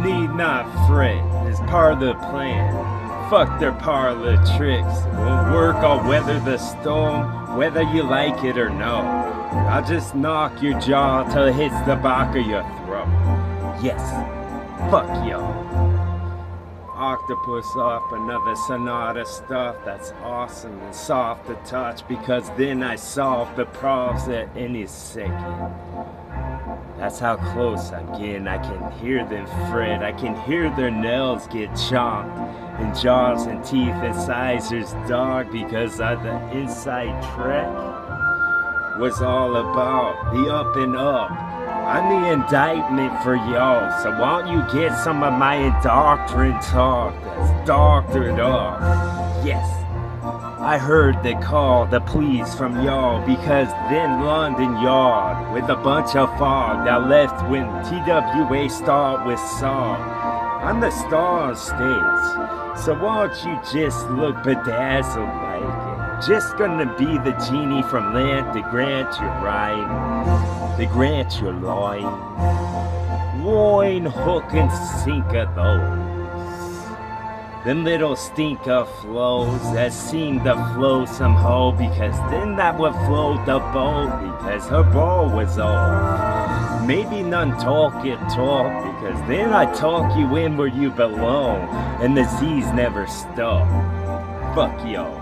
need not fret, it's part of the plan. Fuck their parlor tricks, it won't work, I'll weather the storm, whether you like it or no. I'll just knock your jaw till it hits the back of your throat. Yes, fuck y'all. Octopus off another sonata stuff that's awesome and soft to touch, because then I solve the problems at any second. That's how close I'm getting. I can hear them fret, I can hear their nails get chomped, and jaws and teeth and sizers dog, because of the inside track was all about the up and up. I'm the indictment for y'all, so won't you get some of my indoctrined talk that's doctored up? Yes, I heard the call, the pleas from y'all, because then London Yard with a bunch of fog that left when TWA start with song. I'm the star on stage, so won't you just look bedazzled like it? Just gonna be the genie from land to grant your rhyme, to grant your loin, hook and sinker those. Them little stinker flows that seem to flow somehow, because then that would float the boat, because her ball was off. Maybe none talk it talk, because then I talk you in where you belong, and the Z's never stop. Fuck y'all.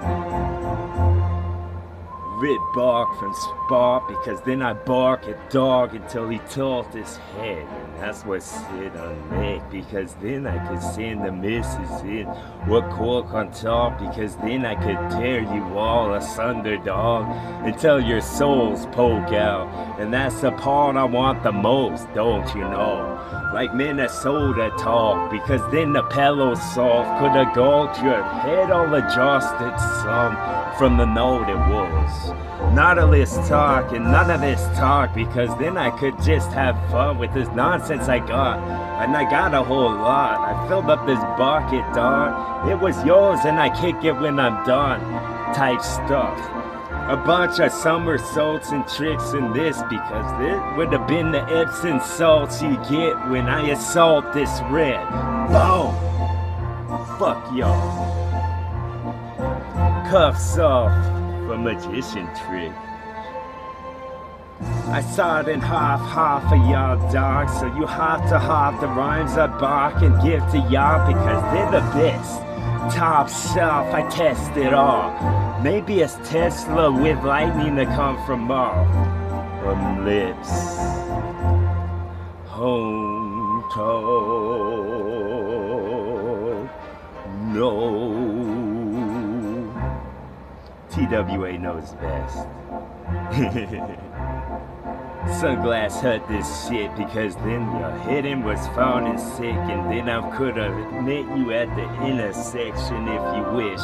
Rip bark from Spot, because then I bark at dog until he tilt his head, and that's what sit on neck, because then I could send the missus in, or cork on top, because then I could tear you all asunder, dog, until your souls poke out, and that's the part I want the most, don't you know? Like Minnesota talk, because then the pillow soft could have got your head all adjusted some from the note it was. Not a list talk and none of this talk, because then I could just have fun with this nonsense I got. And I got a whole lot. I filled up this bucket, dog. It was yours and I kick it when I'm done. Type stuff. A bunch of somersaults and tricks in this, because this would have been the Epsom salts you get when I assault this red. Boom! Fuck y'all. Cuffs off for magician trick. I saw it in half of y'all, dog, so you have to have the rhymes I bark and give to y'all, because they're the best. Top shelf, I test it all. Maybe it's Tesla with lightning to come from mouth, from lips, home toe, no. TWA knows best. Sunglass Hut this shit, because then your hidden was found and sick, and then I could have met you at the intersection if you wish,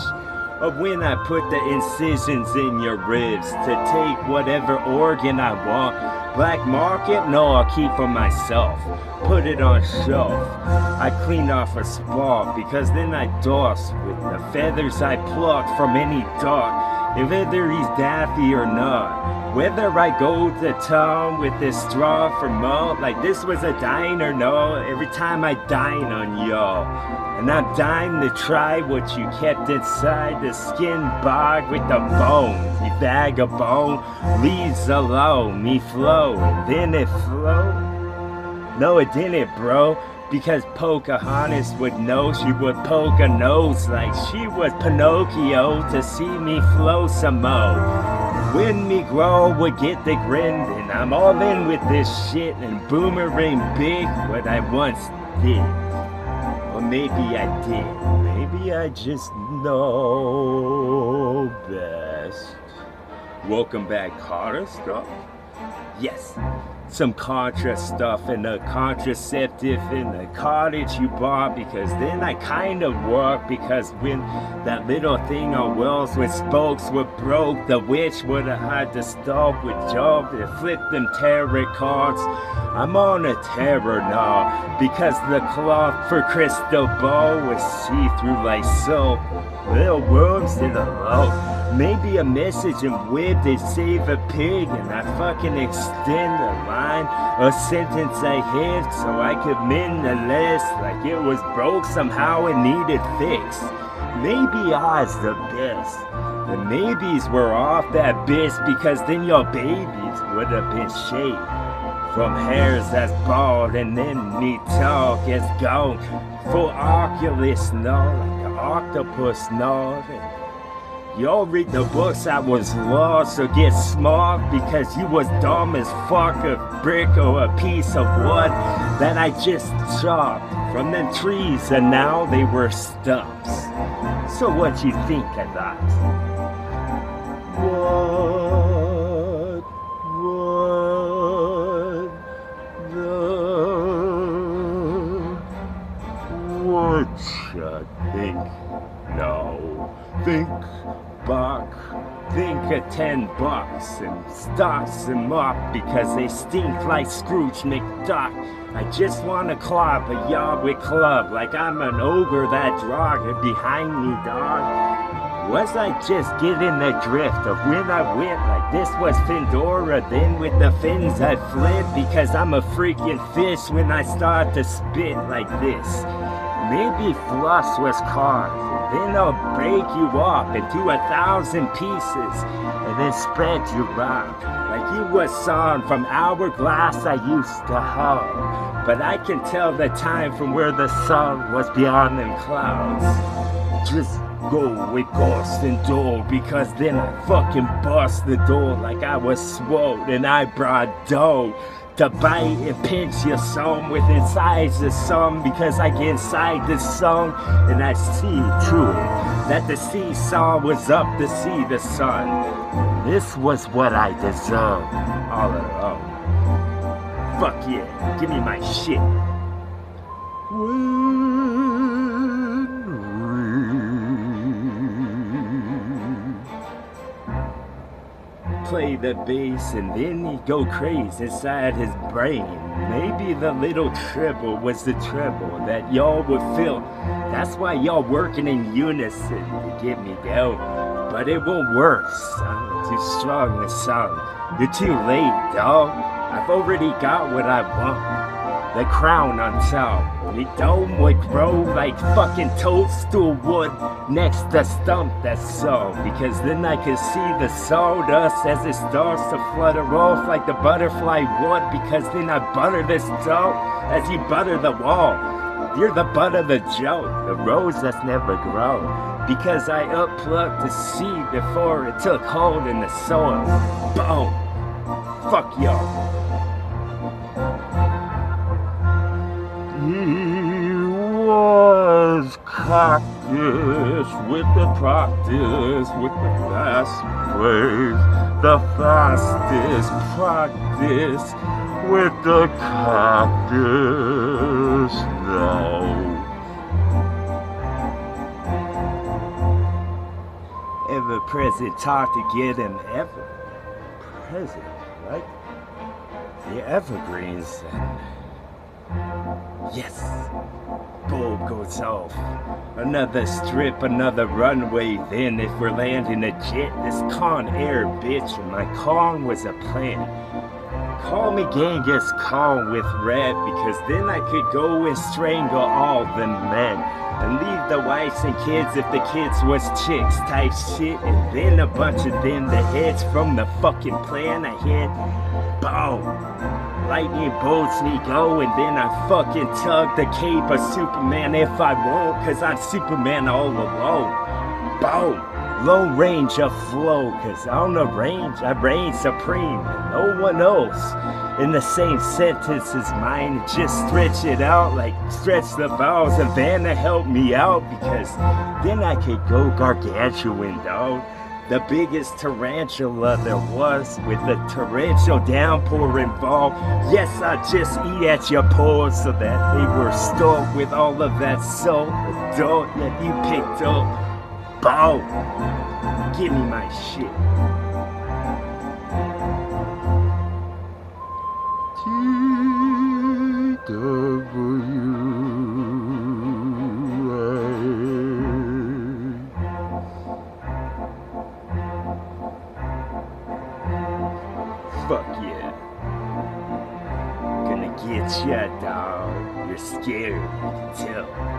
of when I put the incisions in your ribs to take whatever organ I want. Black market? No, I'll keep for myself. Put it on shelf. I clean off a spot, because then I doss with the feathers I plucked from any dog, whether he's daffy or not. Whether I go to town with this straw for malt, like this was a dine or no, every time I dine on y'all. And I'm dying to try what you kept inside the skin bag with the bones. You vagabond, leaves alone, me flow, and then it flow? No, it didn't, bro. Because Pocahontas would know she would poke a nose like she was Pinocchio to see me flow some more. When me grow would get the grin, and I'm all in with this shit and boomerang big what I once did. Or maybe I did. Maybe I just know best. Welcome back, Carter stuff? Yes. Some contra stuff and a contraceptive in the cottage you bought, because then I kind of work, because when that little thing on wheels with spokes were broke, the witch would have had to stop with job and flip them tarot cards. I'm on a terror now, because the cloth for crystal ball was see-through like soap. Little worms in the low. Maybe a message and whip they save a pig, and I fucking extend a line, a sentence ahead so I could mend the list like it was broke somehow and needed fixed. Maybe I's the best. The maybes were off that bitch because then your babies would have been shaved from hairs that's bald, and then me talk is gone for Oculus, no, like an octopus, no. Y'all read the books I was lost or get smart because you was dumb as fuck, a brick or a piece of wood that I just chopped from them trees and now they were stumps. So what you think of that? What you think? No, think back. Think of $10 and stocks them up because they stink like Scrooge McDuck. I just wanna club a Yahweh club like I'm an ogre that dragged behind me, dog. Was I just getting the drift of when I went like this was Findora, then with the fins I flip because I'm a freaking fish when I start to spit like this. Maybe floss was caused, then I'll break you up into 1,000 pieces and then spread you around like you was some from hourglass I used to hold. But I can tell the time from where the sun was beyond them clouds. Just go with ghost and door because then I fucking bust the door like I was swole and I brought dough to bite and pinch your song with inside the song because I get inside the song and I see through it that the seesaw was up to see the sun. This was what I deserved all along. Fuck yeah, give me my shit. Play the bass and then he'd go crazy inside his brain. Maybe the little treble was the treble that y'all would feel. That's why y'all working in unison to get me down. But it won't work, son. Too strong a song. You're too late, dog. I've already got what I want. The crown on top. The dome would grow like fucking toadstool wood next to stump that song. Because then I could see the sawdust as it starts to flutter off like the butterfly would. Because then I butter this dough as you butter the wall. You're the butt of the joke, the rose that's never grown. Because I upplucked the seed before it took hold in the soil. Boom. Fuck y'all. He was cactus with the practice, with the fast ways, the fastest practice with the cactus. No. Ever present talk to get him ever present, right? The evergreens. Yes, bulb goes off. Another strip, another runway. Then if we're landing a jet, this Con Air bitch, and my con was a plan. Call me Genghis Khan with red, because then I could go and strangle all the men. And leave the wives and kids if the kids was chicks type shit. And then a bunch of them, the heads from the fucking plan I hit. Boom. Lightning bolts me go, and then I fucking tug the cape of Superman if I won't, cause I'm Superman all alone. Boom! Low range of flow, cause on the range I reign supreme, and no one else in the same sentence as mine. Just stretch it out like stretch the vowels of Vanna help me out, because then I could go gargantuan, dog. The biggest tarantula there was, with the torrential downpour involved. Yes, I just eat at your pores so that they were stoked with all of that soap, the dope that you picked up. Boom! Give me my shit. TWA. You're scared, I can tell.